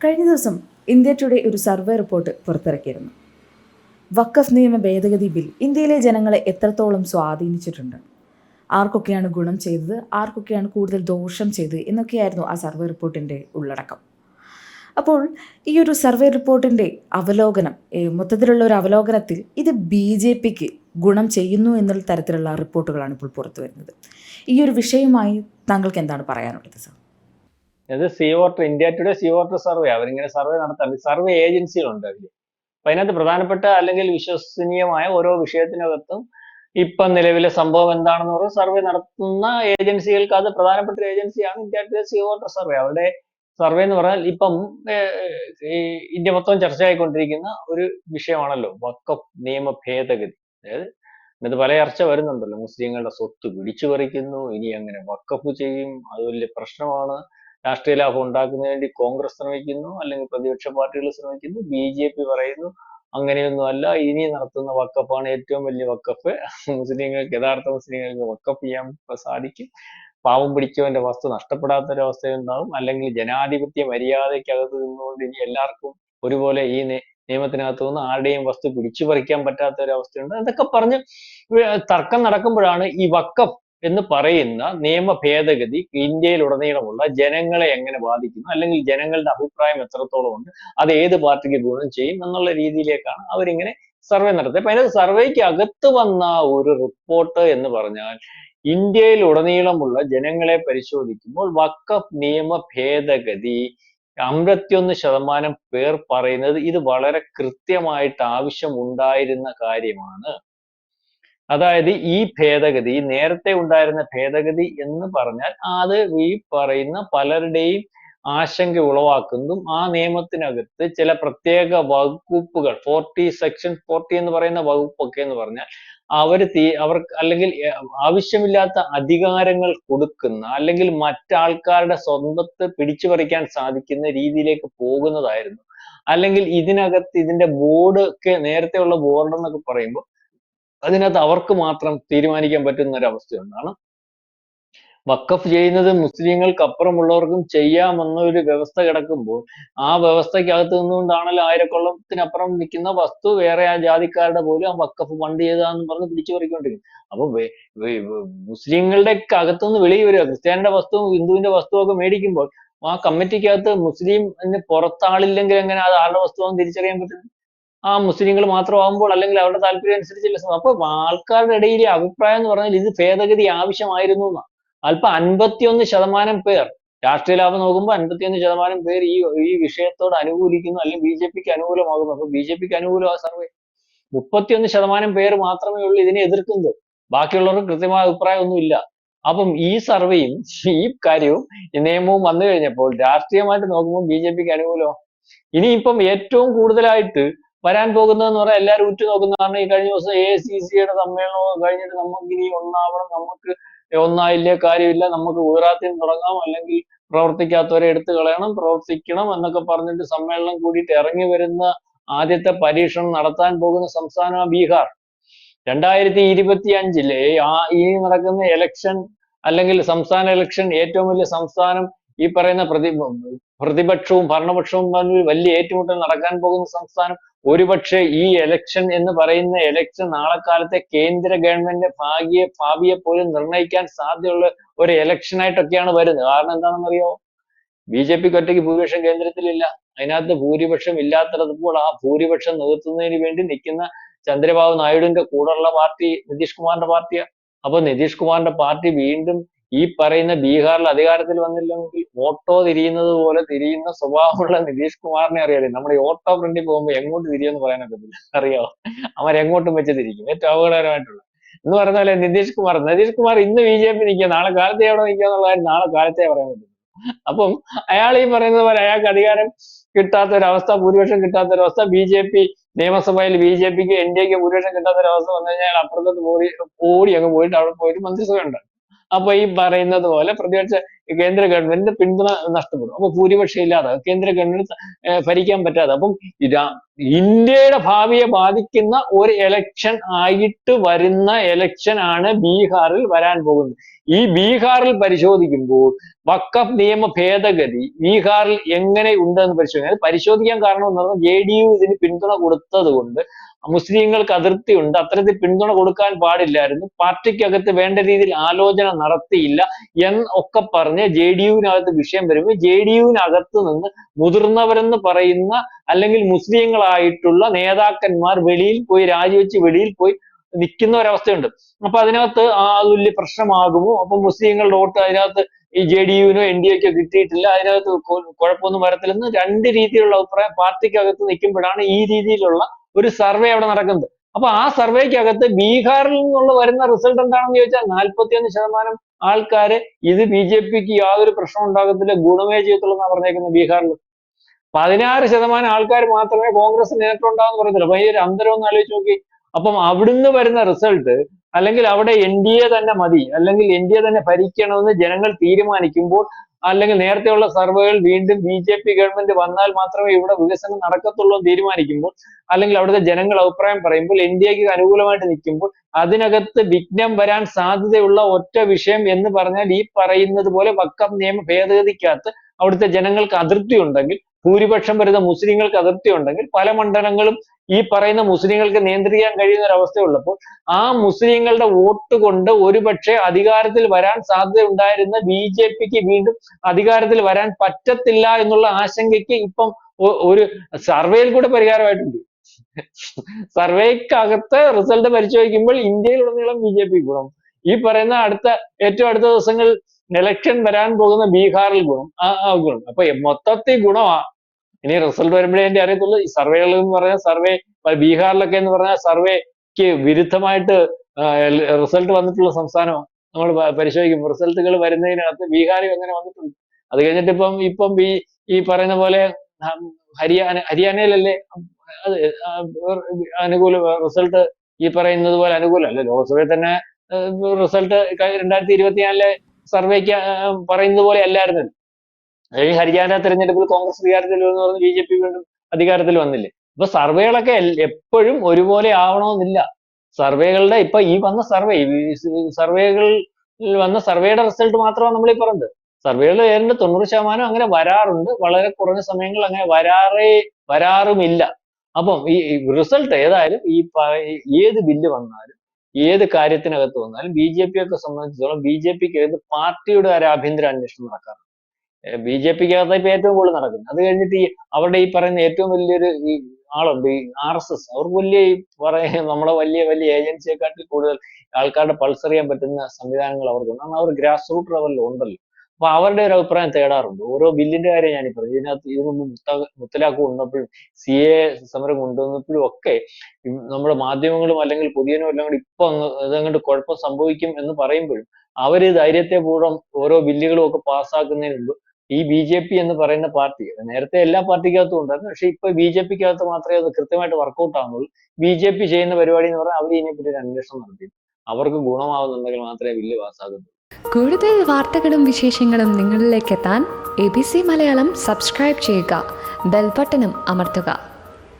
കഴിഞ്ഞ ദിവസം India today ഒരു സർവേ റിപ്പോർട്ട് പുറത്തിറക്കിയിരുന്നു. വഖഫ് നിയമ ഭേദഗതി ബിൽ ഇന്ത്യയിലെ ജനങ്ങളെ എത്രത്തോളം സ്വാധീനിച്ചിട്ടുണ്ട്, ആർക്കൊക്കെയാണ് ഗുണം ചെയ്തത്, ആർക്കൊക്കെയാണ് കൂടുതൽ ദോഷം ചെയ്തത് എന്നൊക്കെയായിരുന്നു ആ സർവേ റിപ്പോർട്ടിൻ്റെ ഉള്ളടക്കം. അപ്പോൾ ഈ ഒരു സർവേ റിപ്പോർട്ടിൻ്റെ അവലോകനം, മൊത്തത്തിലുള്ള ഒരു അവലോകനത്തിൽ ഇത് BJPക്ക് ഗുണം ചെയ്യുന്നു എന്നുള്ള തരത്തിലുള്ള റിപ്പോർട്ടുകളാണ് ഇപ്പോൾ പുറത്തു വരുന്നത്. ഈ ഒരു വിഷയവുമായി താങ്കൾക്ക് എന്താണ് പറയാനുള്ളത് സർ? ഇത് India today C voter survey, അവരിങ്ങനെ സർവേ നടത്താൻ സർവേ ഏജൻസികളുണ്ട് അതിൽ. അപ്പൊ അതിനകത്ത് പ്രധാനപ്പെട്ട അല്ലെങ്കിൽ വിശ്വസനീയമായ ഓരോ വിഷയത്തിനകത്തും ഇപ്പം നിലവിലെ സംഭവം എന്താണെന്ന് പറഞ്ഞ് സർവേ നടത്തുന്ന ഏജൻസികൾക്ക് അത് പ്രധാനപ്പെട്ട ഒരു ഏജൻസിയാണ് India today C voter survey. അവരുടെ സർവേ എന്ന് പറഞ്ഞാൽ ഇപ്പം ഇന്ത്യ മൊത്തം ചർച്ചയായിക്കൊണ്ടിരിക്കുന്ന ഒരു വിഷയമാണല്ലോ വഖഫ് നിയമ ഭേദഗതി. അതായത് ഇത് പല ചർച്ച വരുന്നുണ്ടല്ലോ, മുസ്ലിങ്ങളുടെ സ്വത്ത് പിടിച്ചു പറിക്കുന്നു, ഇനി അങ്ങനെ വഖഫ് ചെയ്യും, അത് വലിയ പ്രശ്നമാണ്, രാഷ്ട്രീയ ലാഭം ഉണ്ടാക്കുന്നതിന് വേണ്ടി കോൺഗ്രസ് ശ്രമിക്കുന്നു, അല്ലെങ്കിൽ പ്രതിപക്ഷ പാർട്ടികൾ ശ്രമിക്കുന്നു, BJP പറയുന്നു അങ്ങനെയൊന്നുമല്ല, ഇനി നടത്തുന്ന വഖഫാണ് ഏറ്റവും വലിയ വഖഫ്, മുസ്ലിങ്ങൾക്ക് യഥാർത്ഥ മുസ്ലിങ്ങൾക്ക് വഖഫ് ചെയ്യാൻ സാധിക്കും, പാവം പിടിച്ചവന്റെ വസ്തു നഷ്ടപ്പെടാത്തൊരവസ്ഥയുണ്ടാകും, അല്ലെങ്കിൽ ജനാധിപത്യ മര്യാദയ്ക്കകത്ത് നിന്നുകൊണ്ട് ഇനി എല്ലാവർക്കും ഒരുപോലെ ഈ നിയമത്തിനകത്തു നിന്ന് ആരുടെയും വസ്തു പിടിച്ചു പറിക്കാൻ പറ്റാത്ത ഒരു അവസ്ഥയുണ്ട്. അതൊക്കെ പറഞ്ഞ് തർക്കം നടക്കുമ്പോഴാണ് ഈ വഖഫ് എന്ന് പറയുന്ന നിയമ ഭേദഗതി ഇന്ത്യയിലുടനീളമുള്ള ജനങ്ങളെ എങ്ങനെ ബാധിക്കുന്നു, അല്ലെങ്കിൽ ജനങ്ങളുടെ അഭിപ്രായം എത്രത്തോളം ഉണ്ട്, അത് ഏത് പാർട്ടിക്ക് ഗുണം ചെയ്യും എന്നുള്ള രീതിയിലേക്കാണ് അവരിങ്ങനെ സർവേ നടത്തുന്നത്. അപ്പൊ അതിനകത്ത് സർവേക്ക് അകത്ത് വന്ന ഒരു റിപ്പോർട്ട് എന്ന് പറഞ്ഞാൽ ഇന്ത്യയിൽ ഉടനീളമുള്ള ജനങ്ങളെ പരിശോധിക്കുമ്പോൾ വഖഫ് നിയമ ഭേദഗതി 51% പേർ പറയുന്നത് ഇത് വളരെ കൃത്യമായിട്ട് ആവശ്യമുണ്ടായിരുന്ന കാര്യമാണ്. അതായത് ഈ ഭേദഗതി, നേരത്തെ ഉണ്ടായിരുന്ന ഭേദഗതി എന്ന് പറഞ്ഞാൽ അത് ഈ പറയുന്ന പലരുടെയും ആശങ്ക ഉളവാക്കുന്നതും ആ നിയമത്തിനകത്ത് ചില പ്രത്യേക വകുപ്പുകൾ, സെക്ഷൻ 40 എന്ന് പറയുന്ന വകുപ്പൊക്കെ എന്ന് പറഞ്ഞാൽ അവർക്ക് അല്ലെങ്കിൽ ആവശ്യമില്ലാത്ത അധികാരങ്ങൾ കൊടുക്കുന്ന, അല്ലെങ്കിൽ മറ്റാൾക്കാരുടെ സ്വന്തത്തെ പിടിച്ചു പറിക്കാൻ സാധിക്കുന്ന രീതിയിലേക്ക് പോകുന്നതായിരുന്നു. അല്ലെങ്കിൽ ഇതിനകത്ത് ഇതിന്റെ ബോർഡ് ഒക്കെ, നേരത്തെയുള്ള ബോർഡ് എന്നൊക്കെ പറയുമ്പോൾ അതിനകത്ത് അവർക്ക് മാത്രം തീരുമാനിക്കാൻ പറ്റുന്ന ഒരു അവസ്ഥയുണ്ടാണ്. വഖഫ് ചെയ്യുന്നത് മുസ്ലിങ്ങൾക്ക് അപ്പുറമുള്ളവർക്കും ചെയ്യാമെന്നൊരു വ്യവസ്ഥ കിടക്കുമ്പോൾ ആ വ്യവസ്ഥയ്ക്കകത്ത് നിന്നുകൊണ്ടാണല്ലോ ആയിരക്കൊള്ളത്തിനപ്പുറം നിൽക്കുന്ന വസ്തു വേറെ ആ ജാതിക്കാരുടെ പോലും ആ വഖഫ് ഫണ്ട് ചെയ്താന്ന് പറഞ്ഞ് പിടിച്ചു പറിക്കൊണ്ടിരിക്കും. അപ്പൊ മുസ്ലിങ്ങളുടെ അകത്തുനിന്ന് വെളിയിൽ വരിക, ക്രിസ്ത്യാനിയുടെ വസ്തുവും ഹിന്ദുവിന്റെ വസ്തുവും ഒക്കെ മേടിക്കുമ്പോൾ ആ കമ്മിറ്റിക്കകത്ത് മുസ്ലിം പുറത്താളില്ലെങ്കിൽ എങ്ങനെ അത് ആരുടെ വസ്തുവാണെന്ന് തിരിച്ചറിയാൻ പറ്റും? ആ മുസ്ലിങ്ങൾ മാത്രമാകുമ്പോൾ, അല്ലെങ്കിൽ അവരുടെ താല്പര്യം അനുസരിച്ചില്ല. അപ്പൊ ആൾക്കാരുടെ ഇടയിലെ അഭിപ്രായം എന്ന് പറഞ്ഞാൽ ഇത് ഭേദഗതി ആവശ്യമായിരുന്നു എന്നാ. അല്പം 51% പേർ, രാഷ്ട്രീയ ലാഭം നോക്കുമ്പോൾ 51% പേർ ഈ വിഷയത്തോട് അനുകൂലിക്കുന്നു, അല്ലെങ്കിൽ BJPക്ക് അനുകൂലമാകുന്നു. അപ്പൊ BJPക്ക് അനുകൂലമായ സർവേ. 31% പേർ മാത്രമേ ഉള്ളൂ ഇതിനെ എതിർക്കുന്നത്, ബാക്കിയുള്ളവർക്ക് കൃത്യമായ അഭിപ്രായം ഒന്നുമില്ല. അപ്പം ഈ സർവേയും ഈ കാര്യവും ഈ നിയമവും വന്നു കഴിഞ്ഞപ്പോൾ രാഷ്ട്രീയമായിട്ട് നോക്കുമ്പോൾ BJPക്ക് അനുകൂലമാണ്. ഇനിയിപ്പം ഏറ്റവും കൂടുതലായിട്ട് വരാൻ പോകുന്നതെന്ന് പറഞ്ഞാൽ എല്ലാവരും ഉറ്റുനോക്കുന്നതാണ് ഈ കഴിഞ്ഞ ദിവസം AICCയുടെ സമ്മേളനം കഴിഞ്ഞിട്ട് നമുക്ക് ഇനി ഒന്നാവണം, നമുക്ക് ഒന്നായില്ലേ കാര്യമില്ല, നമുക്ക് ഗുജറാത്തിൽ തുടങ്ങാം, അല്ലെങ്കിൽ പ്രവർത്തിക്കാത്തവരെ എടുത്തു കളയണം, പ്രവർത്തിക്കണം എന്നൊക്കെ പറഞ്ഞിട്ട് സമ്മേളനം കൂടിയിട്ട് ഇറങ്ങി വരുന്ന ആദ്യത്തെ പരീക്ഷണം നടത്താൻ പോകുന്ന സംസ്ഥാനമാണ് ബീഹാർ. 2025 ഈ നടക്കുന്ന ഇലക്ഷൻ, അല്ലെങ്കിൽ സംസ്ഥാന ഇലക്ഷൻ, ഏറ്റവും വലിയ സംസ്ഥാനം, ഈ പറയുന്ന പ്രതിപക്ഷവും ഭരണപക്ഷവും തമ്മിൽ വലിയ ഏറ്റുമുട്ടൽ നടക്കാൻ പോകുന്ന സംസ്ഥാനം. ഒരുപക്ഷെ ഈ ഇലക്ഷൻ എന്ന് പറയുന്ന ഇലക്ഷൻ നാളെ കാലത്തെ കേന്ദ്ര ഗവൺമെന്റ് ഭാവിയെ പോലും നിർണ്ണയിക്കാൻ സാധ്യതയുള്ള ഒരു ഇലക്ഷനായിട്ടൊക്കെയാണ് വരുന്നത്. കാരണം എന്താണെന്നറിയോ? BJPക്ക് ഒറ്റയ്ക്ക് ഭൂരിപക്ഷം കേന്ദ്രത്തിലില്ല. അതിനകത്ത് ഭൂരിപക്ഷം ഇല്ലാത്തിടത്തപ്പോൾ ആ ഭൂരിപക്ഷം നിർത്തുന്നതിന് വേണ്ടി നിൽക്കുന്ന ചന്ദ്രബാബു നായിഡുവിന്റെ കൂടെയുള്ള പാർട്ടി നിതീഷ് കുമാറിന്റെ പാർട്ടിയാണ്. അപ്പൊ നിതീഷ് കുമാറിന്റെ പാർട്ടി വീണ്ടും ഈ പറയുന്ന ബീഹാറിൽ അധികാരത്തിൽ വന്നില്ലെങ്കിൽ ഓട്ടോ തിരിയുന്നത് പോലെ തിരിയുന്ന സ്വഭാവമുള്ള നിതീഷ് കുമാറിനെ അറിയാലേ. നമ്മുടെ ഓട്ടോ ഫ്രണ്ടിൽ പോകുമ്പോൾ എങ്ങോട്ട് തിരിയുമെന്ന് പറയാനൊക്കെ അറിയാമോ? അവരെങ്ങോട്ടും വെച്ച് തിരിക്കും. ഏറ്റവും അപകടകരമായിട്ടുള്ള എന്ന് പറഞ്ഞാൽ നിതീഷ് കുമാർ ഇന്ന് BJP നിൽക്കുക, നാളെ കാലത്തെ എവിടെ നിൽക്കുക എന്നുള്ള കാര്യം നാളെ കാലത്തെ പറയാൻ പറ്റും. അപ്പം അയാൾ ഈ പറയുന്നത് പോലെ അയാൾക്ക് അധികാരം കിട്ടാത്തൊരവസ്ഥ, ഭൂരിപക്ഷം കിട്ടാത്തൊരവസ്ഥ, BJP നിയമസഭയിൽ BJPക്ക് NDAക്ക് ഭൂരിപക്ഷം കിട്ടാത്തൊരവസ്ഥ വന്നു കഴിഞ്ഞാൽ അപ്പുറത്തോട്ട് ഓടി അങ്ങ് പോയിട്ട് അവിടെ പോയിട്ട് മന്ത്രിസഭ ഉണ്ടാകും. അപ്പൊ ഈ പറയുന്നത് പോലെ പ്രതിപക്ഷ കേന്ദ്ര ഗവൺമെന്റിന്റെ പിന്തുണ നഷ്ടപ്പെടും. അപ്പൊ ഭൂരിപക്ഷം ഇല്ലാതെ കേന്ദ്ര ഗവൺമെന്റ് ഭരിക്കാൻ പറ്റാതെ, അപ്പം ഇന്ത്യയുടെ ഭാവിയെ ബാധിക്കുന്ന ഒരു ഇലക്ഷൻ ആയിട്ട് വരുന്ന ഇലക്ഷൻ ആണ് ബീഹാറിൽ വരാൻ പോകുന്നത്. ഈ ബീഹാറിൽ പരിശോധിക്കുമ്പോൾ വഖഫ് നിയമ ഭേദഗതി ബീഹാറിൽ എങ്ങനെ ഉണ്ടെന്ന് പരിശോധിക്കാൻ, അത് പരിശോധിക്കാൻ കാരണം എന്ന് പറഞ്ഞാൽ JDU ഇതിന് പിന്തുണ കൊടുത്തത് കൊണ്ട് മുസ്ലിങ്ങൾക്ക് അതിർത്തിയുണ്ട്, അത്തരത്തിൽ പിന്തുണ കൊടുക്കാൻ പാടില്ലായിരുന്നു, പാർട്ടിക്കകത്ത് വേണ്ട രീതിയിൽ ആലോചന നടത്തിയില്ല എന്നൊക്കെ പറഞ്ഞ് JDU-വിനകത്ത് വിഷയം വരുമ്പോൾ JDU-വിനകത്ത് നിന്ന് മുതിർന്നവരെന്ന് പറയുന്ന അല്ലെങ്കിൽ മുസ്ലിങ്ങളായിട്ടുള്ള നേതാക്കന്മാർ വെളിയിൽ പോയി രാജിവെച്ച് വെളിയിൽ പോയി നിൽക്കുന്ന ഒരവസ്ഥയുണ്ട്. അപ്പൊ അതിനകത്ത് അത് വലിയ പ്രശ്നമാകുമോ? അപ്പൊ മുസ്ലിങ്ങളുടെ വോട്ട് അതിനകത്ത് ഈ JDU-വിനോ NDA-ക്കോ കിട്ടിയിട്ടില്ല, അതിനകത്ത് കുഴപ്പമൊന്നും വരത്തില്ലെന്ന് രണ്ട് രീതിയിലുള്ള അഭിപ്രായം പാർട്ടിക്കകത്ത് നിൽക്കുമ്പോഴാണ് ഈ രീതിയിലുള്ള ഒരു സർവേ അവിടെ നടക്കുന്നത്. അപ്പൊ ആ സർവേക്കകത്ത് ബീഹാറിൽ നിന്നുള്ള വരുന്ന റിസൾട്ട് എന്താണെന്ന് ചോദിച്ചാൽ 41% ആൾക്കാര് ഇത് BJP-ക്ക് യാതൊരു പ്രശ്നം ഉണ്ടാകത്തില്ല, ഗുണമേ ചെയ്യത്തുള്ളൂ എന്നാണ് പറഞ്ഞേക്കുന്നത്. ബീഹാറിൽ 16% ആൾക്കാർ മാത്രമേ കോൺഗ്രസ് നേട്ടമുണ്ടാകുമെന്ന് പറയത്തുള്ളൂ. അപ്പൊ ഈ ഒരു അന്തരം ഒന്ന് ആലോചിച്ച് നോക്കി. അപ്പം അവിടുന്ന് വരുന്ന റിസൾട്ട് അല്ലെങ്കിൽ അവിടെ NDA തന്നെ മതി, അല്ലെങ്കിൽ NDA തന്നെ ഭരിക്കണമെന്ന് ജനങ്ങൾ തീരുമാനിക്കുമ്പോൾ, അല്ലെങ്കിൽ നേരത്തെയുള്ള സർവേകൾ വീണ്ടും BJP ഗവൺമെന്റ് വന്നാൽ മാത്രമേ ഇവിടെ വികസനം നടക്കത്തുള്ളൂ എന്ന് തീരുമാനിക്കുമ്പോൾ, അല്ലെങ്കിൽ അവിടുത്തെ ജനങ്ങൾ അഭിപ്രായം പറയുമ്പോൾ, NDA-ക്ക് അനുകൂലമായിട്ട് നിൽക്കുമ്പോൾ അതിനകത്ത് വിഘ്നം വരാൻ സാധ്യതയുള്ള ഒറ്റ വിഷയം എന്ന് പറഞ്ഞാൽ ഈ പറയുന്നത് പോലെ വഖഫ് നിയമ ഭേദഗതിക്കകത്ത് അവിടുത്തെ ജനങ്ങൾക്ക് അതൃപ്തി ഉണ്ടെങ്കിൽ, ഭൂരിപക്ഷം വരുന്ന മുസ്ലിങ്ങൾക്ക് അതൃപ്തി ഉണ്ടെങ്കിൽ, പല മണ്ഡലങ്ങളും ഈ പറയുന്ന മുസ്ലിങ്ങൾക്ക് നിയന്ത്രിക്കാൻ കഴിയുന്ന ഒരു അവസ്ഥയുള്ളപ്പോൾ ആ മുസ്ലിങ്ങളുടെ വോട്ട് കൊണ്ട് ഒരുപക്ഷെ അധികാരത്തിൽ വരാൻ സാധ്യത ഉണ്ടായിരുന്ന BJP-ക്ക് വീണ്ടും അധികാരത്തിൽ വരാൻ പറ്റത്തില്ല എന്നുള്ള ആശങ്കയ്ക്ക് ഇപ്പം ഒരു സർവേയിൽ കൂടെ പരിഹാരമായിട്ടുണ്ട്. സർവേക്കകത്ത് റിസൾട്ട് പരിശോധിക്കുമ്പോൾ ഇന്ത്യയിലുടനീളം BJP ഗുണം, ഈ പറയുന്ന ഏറ്റവും അടുത്ത ദിവസങ്ങൾ ഇലക്ഷൻ വരാൻ പോകുന്ന ബീഹാറിൽ ഗുണം, ഗുണം. അപ്പൊ മൊത്തത്തിൽ ഗുണമാ. ഇനി റിസൾട്ട് വരുമ്പോഴേ എന്റെ അറിയത്തുള്ളൂ. ഈ സർവേകൾ എന്ന് പറഞ്ഞാൽ സർവേ ബീഹാറിലൊക്കെ എന്ന് പറഞ്ഞാൽ സർവേക്ക് വിരുദ്ധമായിട്ട് റിസൾട്ട് വന്നിട്ടുള്ള സംസ്ഥാനമാണ്. നമ്മൾ പരിശോധിക്കും റിസൾട്ടുകൾ വരുന്നതിനകത്ത് ബീഹാറിൽ അങ്ങനെ വന്നിട്ടുണ്ട്. അത് കഴിഞ്ഞിട്ട് ഇപ്പം ഈ പറയുന്ന പോലെ ഹരിയാനയിലല്ലേ അനുകൂല റിസൾട്ട് ഈ പറയുന്നത് പോലെ അനുകൂലമല്ല. ലോക്സഭയിൽ തന്നെ റിസൾട്ട് 2024 സർവേക്ക് പറയുന്നത് പോലെ അല്ലായിരുന്നു. ഈ ഹരിയാന തെരഞ്ഞെടുപ്പിൽ കോൺഗ്രസ് അധികാരത്തിൽ വന്നു പറഞ്ഞ് BJP വീണ്ടും അധികാരത്തിൽ വന്നില്ലേ. അപ്പൊ സർവേകളൊക്കെ എപ്പോഴും ഒരുപോലെ ആവണമെന്നില്ല. സർവേകളുടെ ഇപ്പൊ ഈ വന്ന സർവേകളിൽ വന്ന സർവേയുടെ റിസൾട്ട് മാത്രമാണ് നമ്മൾ ഈ പറഞ്ഞത്. സർവേകൾ ഏതാണ്ട് 90% അങ്ങനെ വരാറുണ്ട്, വളരെ കുറഞ്ഞ സമയങ്ങൾ അങ്ങനെ വരാറുമില്ല. അപ്പം ഈ റിസൾട്ട് ഏതായാലും ഏത് ബില്ല് വന്നാലും ഏത് കാര്യത്തിനകത്ത് വന്നാലും BJP-യൊക്കെ സംബന്ധിച്ചിടത്തോളം BJP-ക്ക് ഏത് പാർട്ടിയുടെ ഒരു ആഭ്യന്തര അന്വേഷണം നടക്കാറുണ്ട്. BJP-ക്കകത്ത് ഇപ്പൊ ഏറ്റവും കൂടുതൽ നടക്കുന്നത്. അത് കഴിഞ്ഞിട്ട് അവരുടെ ഈ പറയുന്ന ഏറ്റവും വലിയൊരു ഈ ആളുണ്ട്, ഈ RSS, അവർക്ക് വലിയ നമ്മളെ വലിയ ഏജൻസിയെക്കാട്ടിൽ കൂടുതൽ ആൾക്കാരുടെ പൾസ് അറിയാൻ പറ്റുന്ന സംവിധാനങ്ങൾ അവർക്കുണ്ട്. കാരണം അവർ ഗ്രാസ് റൂട്ട് ലെവലിൽ ഉണ്ടല്ലോ. അപ്പൊ അവരുടെ ഒരു അഭിപ്രായം തേടാറുണ്ട്. ഓരോ ബില്ലിന്റെ കാര്യം ഞാനീ പറഞ്ഞു. ഇതിനകത്ത് മുത്തലാഖ് കൊണ്ടുവന്നപ്പോഴും CA സമരം കൊണ്ടുവന്നപ്പോഴും ഒക്കെ നമ്മുടെ മാധ്യമങ്ങളും അല്ലെങ്കിൽ പൊതുജനവും എല്ലാം കൂടി ഇപ്പൊ അതങ്ങോട്ട് കുഴപ്പം സംഭവിക്കും എന്ന് പറയുമ്പോഴും അവര് ധൈര്യത്തെപൂർവ്വം ഓരോ ബില്ലുകളും ഒക്കെ പാസ്സാക്കുന്നതിന് മുമ്പ് ഈ BJP എന്ന് പറയുന്ന പാർട്ടി, നേരത്തെ എല്ലാ പാർട്ടിക്കകത്തും ഉണ്ടായിരുന്നു, പക്ഷെ ഇപ്പൊ BJP-ക്കകത്ത് മാത്രമേ അത് കൃത്യമായിട്ട് വർക്കൗട്ട് ആവുന്നുള്ളൂ. BJP ചെയ്യുന്ന പരിപാടി എന്ന് പറഞ്ഞാൽ അവർ ഇതിനെപ്പറ്റി ഒരു അന്വേഷണം നടത്തി അവർക്ക് ഗുണമാവുന്നുണ്ടെങ്കിൽ മാത്രമേ ബില്ല് പാസ്സാകുന്നുള്ളൂ. കൂടുതൽ വാർത്തകളും വിശേഷങ്ങളും നിങ്ങളിലേക്ക് എത്താൻ ABC മലയാളം സബ്സ്ക്രൈബ് ചെയ്യുക, ബെൽ ബട്ടണും അമർത്തുക.